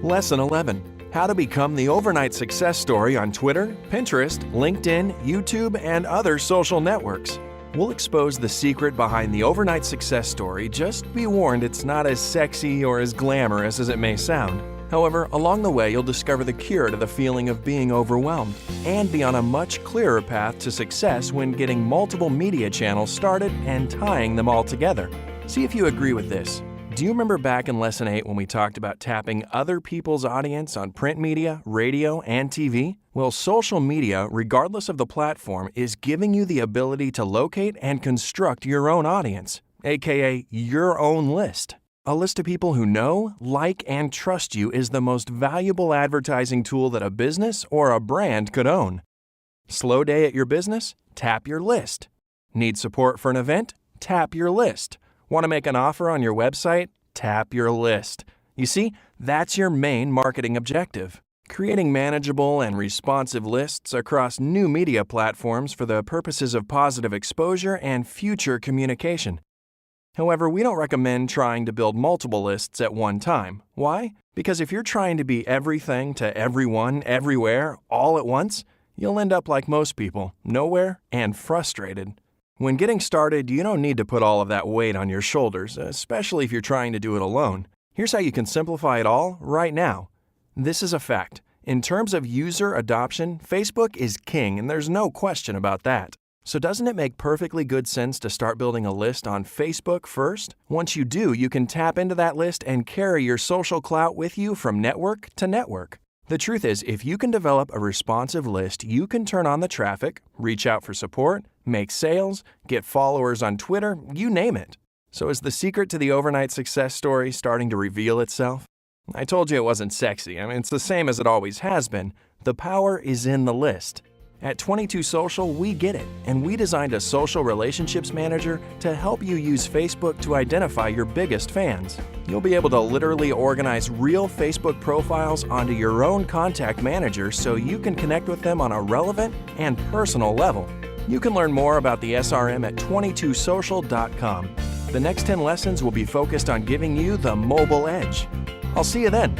Lesson 11. How to become the overnight success story on Twitter, Pinterest, LinkedIn, YouTube, and other social networks. We'll expose the secret behind the overnight success story. Just be warned, it's not as sexy or as glamorous as it may sound. However, along the way, you'll discover the cure to the feeling of being overwhelmed and be on a much clearer path to success when getting multiple media channels started and tying them all together. See if you agree with this. Do you remember back in Lesson 8 when we talked about tapping other people's audience on print media, radio, and TV? Well, social media, regardless of the platform, is giving you the ability to locate and construct your own audience, aka your own list. A list of people who know, like, and trust you is the most valuable advertising tool that a business or a brand could own. Slow day at your business? Tap your list. Need support for an event? Tap your list. Want to make an offer on your website? Tap your list. You see, that's your main marketing objective. Creating manageable and responsive lists across new media platforms for the purposes of positive exposure and future communication. However, we don't recommend trying to build multiple lists at one time. Why? Because if you're trying to be everything to everyone, everywhere, all at once, you'll end up like most people, nowhere and frustrated. When getting started, you don't need to put all of that weight on your shoulders, especially if you're trying to do it alone. Here's how you can simplify it all right now. This is a fact. In terms of user adoption, Facebook is king, and there's no question about that. So doesn't it make perfectly good sense to start building a list on Facebook first? Once you do, you can tap into that list and carry your social clout with you from network to network. The truth is, if you can develop a responsive list, you can turn on the traffic, reach out for support, make sales, get followers on Twitter, you name it. So is the secret to the overnight success story starting to reveal itself? I told you it wasn't sexy. It's the same as it always has been. The power is in the list. At 22 Social, we get it, and we designed a social relationships manager to help you use Facebook to identify your biggest fans. You'll be able to literally organize real Facebook profiles onto your own contact manager so you can connect with them on a relevant and personal level. You can learn more about the SRM at 22social.com. The next 10 lessons will be focused on giving you the mobile edge. I'll see you then.